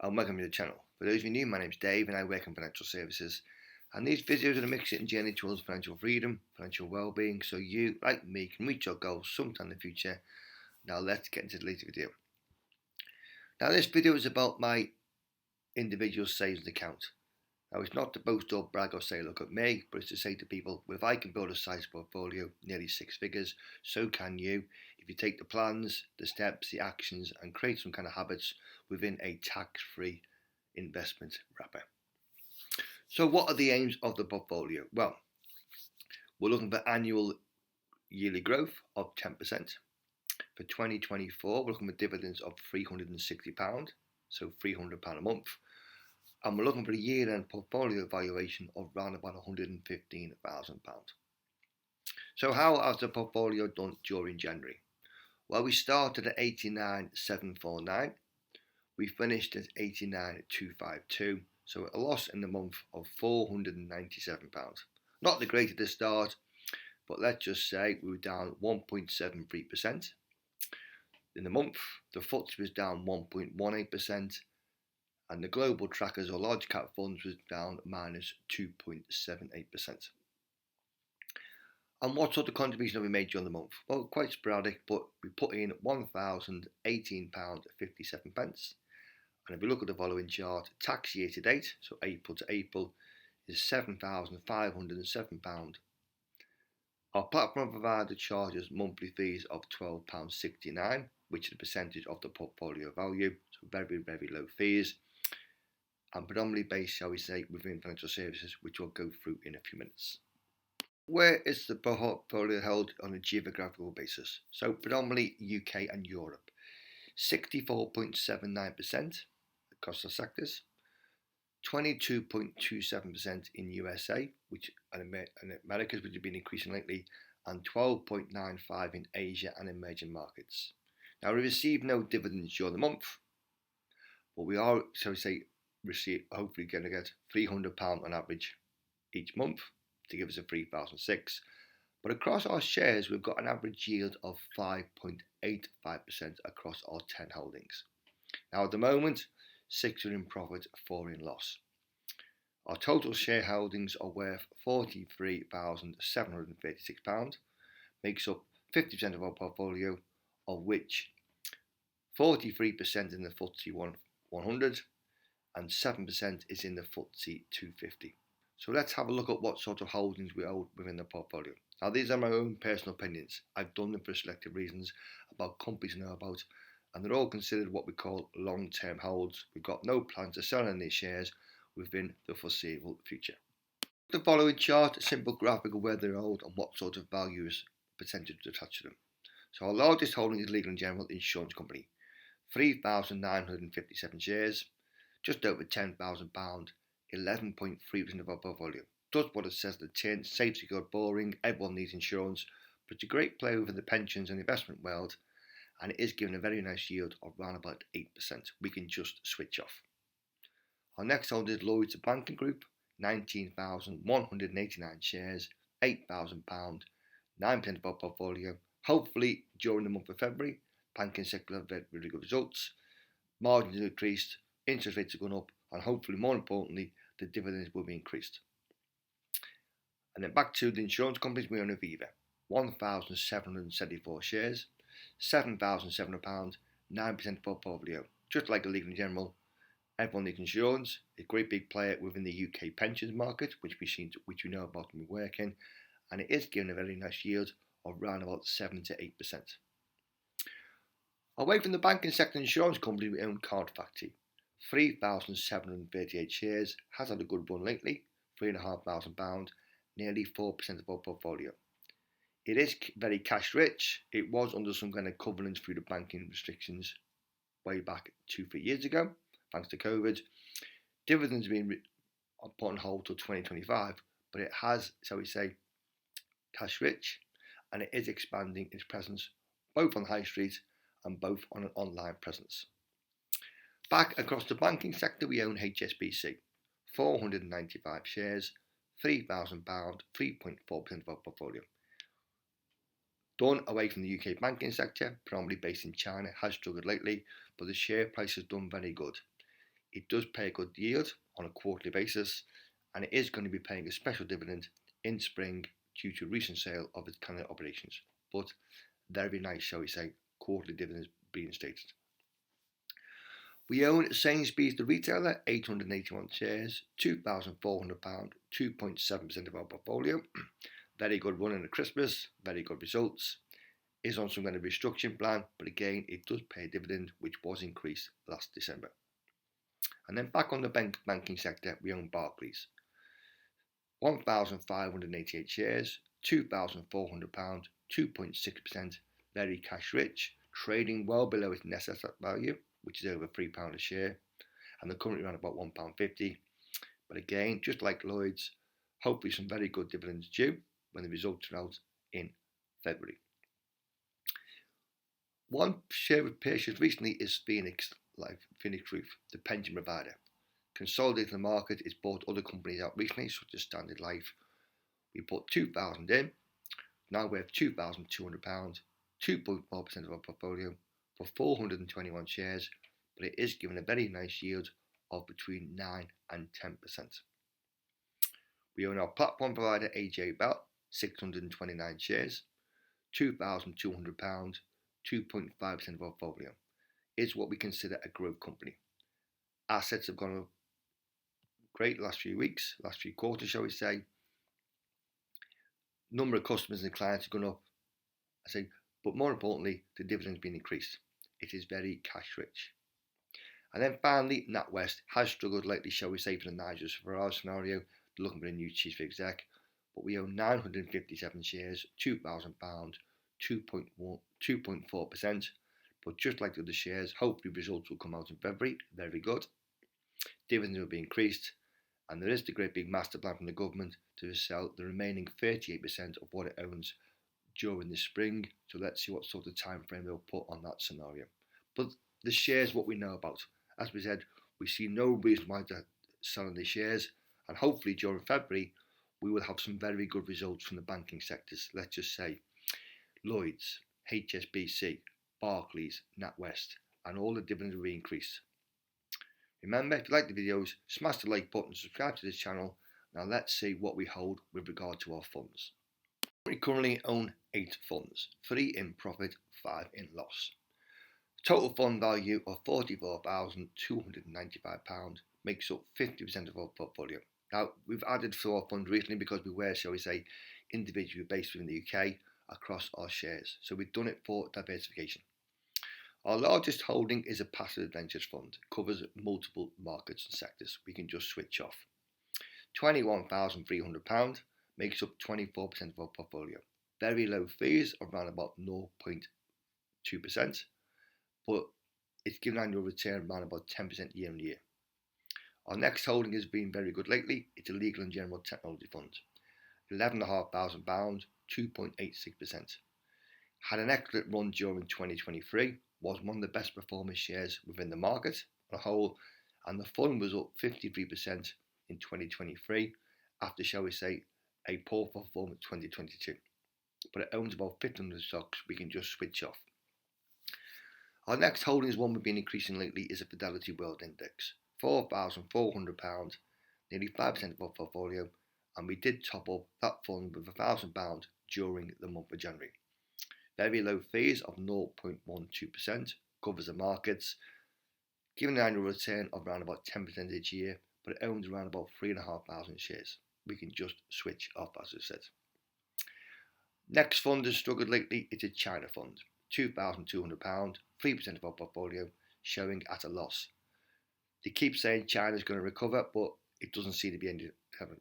and welcome to the channel. For those of you new, my name is Dave and I work in financial services, and these videos are a mix and journey towards financial freedom, financial well-being, so you, like me, can reach your goals sometime in the future. Now let's get into the latest video. Now this video is about my individual savings account. Now it's not to boast or brag or say look at me, but it's to say to people, well, if I can build a sizable portfolio, nearly 6 figures, so can you, if you take the plans, the steps, the actions and create some kind of habits within a tax-free investment wrapper. So what are the aims of the portfolio? Well, we're looking for annual yearly growth of 10%. For 2024, we're looking for dividends of £360, so £300 a month. And we're looking for a year-end portfolio valuation of around about £115,000. So how has the portfolio done during January? Well, we started at 89,749. We finished at 89,252. So a loss in the month of £497. Not the greatest at the start, but let's just say we were down 1.73%. In the month, the FTSE was down 1.18%. And the global trackers or large cap funds was down minus 2.78%. And what sort of contribution have we made during the month? Well, quite sporadic, but we put in £1,018.57. And if we look at the following chart, tax year to date, so April to April, is £7,507. Our platform provider charges monthly fees of £12.69, which is a percentage of the portfolio value, so very, very low fees. And predominantly based, shall we say, within financial services, which we'll go through in a few minutes. Where is the portfolio held on a geographical basis? So predominantly UK and Europe. 64.79% across the sectors, 22.27% in USA, which and Americas, which have been increasing lately, and 12.95% in Asia and emerging markets. Now we received no dividends during the month, but we are, shall we say, hopefully going to get £300 on average each month to give us a 3,006. But across our shares, we've got an average yield of 5.85% across our 10 holdings. Now at the moment, 6 are in profit, 4 in loss. Our total shareholdings are worth £43,736, makes up 50% of our portfolio, of which 43% in the FTSE 100 and 7% is in the FTSE 250. So let's have a look at what sort of holdings we hold within the portfolio. Now these are my own personal opinions. I've done them for selective reasons about companies I know about, and they're all considered what we call long-term holds. We've got no plans to sell any shares within the foreseeable future. The following chart, a simple graphic of where they're held and what sort of values percentage attached to them. So our largest holding is Legal & General Insurance Company, 3,957 shares, just over £10,000, 11.3% of our portfolio. Does what it says the tin, safe, secure, boring, everyone needs insurance, but it's a great player within the pensions and investment world, and it is giving a very nice yield of around about 8%. We can just switch off. Our next holder is Lloyds Banking Group, 19,189 shares, £8,000, 9% of our portfolio. Hopefully during the month of February, banking sector have had really good results, margins have increased, interest rates have gone up, and hopefully more importantly, the dividends will be increased. And then back to the insurance companies, we own Aviva, 1,774 shares, £7,700, 9% of our portfolio. Just like a Legal & General, everyone needs insurance, a great big player within the UK pensions market, which we know about and we work in, and it is giving a very nice yield of around about 7 to 8%. Away from the banking sector insurance company, we own Card Factory, 3,738 shares, has had a good run lately, £3,500, nearly 4% of our portfolio. It is very cash rich. It was under some kind of covenants through the banking restrictions way back 2-3 years ago, thanks to COVID. Dividends have been put on hold till 2025, but it has, shall we say, cash rich, and it is expanding its presence both on high street and both on an online presence. Back across the banking sector, we own HSBC, 495 shares, £3,000, 3.4% of our portfolio. Done away from the UK banking sector, predominantly based in China, has struggled lately, but the share price has done very good. It does pay a good yield on a quarterly basis, and it is going to be paying a special dividend in spring due to recent sale of its Canada operations. But very nice, shall we say, quarterly dividends being stated. We own Sainsbury's the retailer, 881 shares, £2,400, 2.7% of our portfolio. Very good run in the Christmas, very good results. Is on some kind of restructuring plan, but again, it does pay a dividend, which was increased last December. And then back on the banking sector, we own Barclays, 1,588 shares, £2,400, 2.6%, very cash rich, trading well below its net asset value, which is over £3 a share, and they're currently around about £1.50. But again, just like Lloyd's, hopefully some very good dividends due when the results are out in February. One share we've purchased recently is Phoenix Group, the pension provider. Consolidating the market, it's bought other companies out recently, such as Standard Life. We put 2,000 in, now we have £2,200, 2.4% of our portfolio for 421 shares, but it is giving a very nice yield of between 9 and 10%. We own our platform provider AJ Bell, 629 shares, £2,200, 2.5% of our portfolio. It's what we consider a growth company. Assets have gone up great last few weeks, last few quarters, shall we say. Number of customers and clients have gone up, but more importantly, the dividends been increased. It is very cash rich. And then finally, NatWest has struggled lately, shall we say, for the Nigel Farage scenario. They're looking for a new chief exec, but we own 957 shares, £2,000, 2.4%. But just like the other shares, hopefully results will come out in February. Very good. Dividends will be increased, and there is the great big master plan from the government to sell the remaining 38% of what it owns during the spring. So let's see what sort of time frame they'll put on that scenario. But the shares, what we know about. As we said, we see no reason why they're selling the shares, and hopefully during February we will have some very good results from the banking sectors. Let's just say Lloyd's, HSBC, Barclays, NatWest, and all the dividends will be increased. Remember, if you like the videos, smash the like button, subscribe to this channel. Now let's see what we hold with regard to our funds. We currently own 8 funds, 3 in profit, 5 in loss. Total fund value of £44,295 makes up 50% of our portfolio. Now, we've added 4 funds recently because we were, shall we say, individually based within the UK across our shares. So we've done it for diversification. Our largest holding is a passive adventures fund. It covers multiple markets and sectors. We can just switch off. £21,300 makes up 24% of our portfolio. Very low fees, around about 0.2%, but it's given annual return around about 10% year on year. Our next holding has been very good lately. It's a legal and general technology fund. £11,500, 2.86%. Had an excellent run during 2023, was one of the best performing shares within the market on a whole, and the fund was up 53% in 2023 after, shall we say, a poor performance 2022. But it owns about 1,500 stocks we can just switch off. Our next holding is one we've been increasing lately, is a Fidelity World Index. £4,400, nearly 5% of our portfolio, and we did top up that fund with £1,000 during the month of January. Very low fees of 0.12%, covers the markets, giving an annual return of around about 10% each year, but it owns around about 3,500 shares. We can just switch off, as I said. Next fund has struggled lately. It's a China fund, £2,200, 3% of our portfolio, showing at a loss. They keep saying China's going to recover, but it doesn't seem to be any.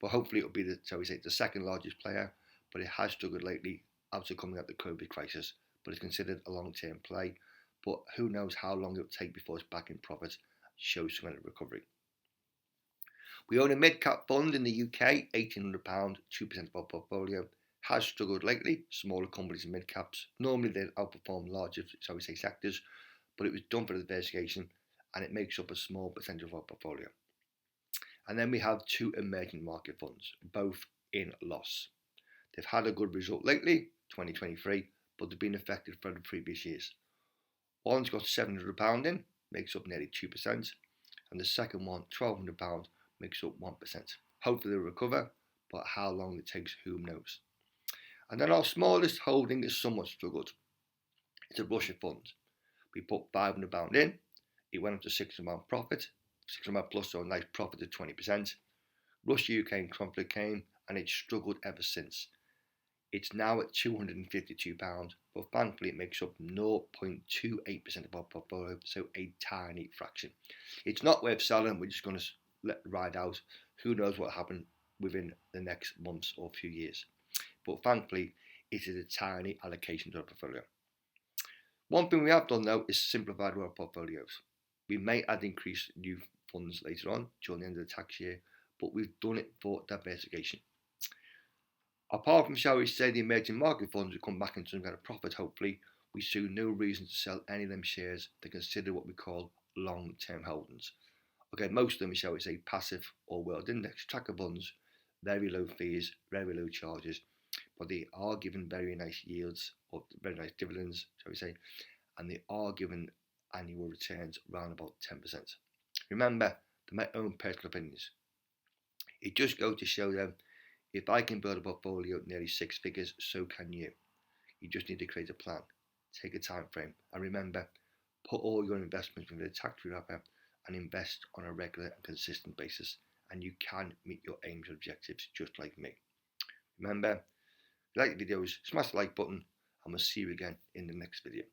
But hopefully it'll be the second largest player. But it has struggled lately after coming out of the COVID crisis. But it's considered a long-term play. But who knows how long it'll take before it's back in profit, shows some kind of recovery. We own a mid-cap fund in the UK, £1,800, 2% of our portfolio. Has struggled lately. Smaller companies and mid-caps. Normally they outperform larger, sectors. But it was done for diversification, and it makes up a small percentage of our portfolio. And then we have 2 emerging market funds, both in loss. They've had a good result lately, 2023, but they've been affected from the previous years. One's got £700 in, makes up nearly 2%, and the second one, £1,200, makes up 1%. Hopefully they'll recover, but how long it takes, who knows. And then our smallest holding is somewhat struggled. It's a Russia fund. We put £500 in, it went up to £600 profit, £600 plus, so a nice profit of 20%. Russia-Ukraine conflict came and it's struggled ever since. It's now at £252, but thankfully it makes up 0.28% of our portfolio, so a tiny fraction. It's not worth selling, we're just going to let it ride out. Who knows what will happen within the next months or few years. But thankfully, it is a tiny allocation to our portfolio. One thing we have done though is simplified our portfolios. We may add increased new funds later on during the end of the tax year, but we've done it for diversification. Apart from, shall we say, the emerging market funds will come back into some kind of profit, hopefully, we see no reason to sell any of them shares to consider what we call long-term holdings. Okay, most of them, shall we say, passive or world index tracker funds, very low fees, very low charges, but they are given very nice yields or very nice dividends, shall we say, and they are given annual returns around about 10%. Remember, they're my own personal opinions. It just goes to show them, if I can build a portfolio at nearly 6 figures, so can you. You just need to create a plan, take a time frame, and remember, put all your investments within a tax-free wrapper and invest on a regular and consistent basis, and you can meet your aims and objectives just like me. Remember, if you like the videos, smash the like button, and we'll see you again in the next video.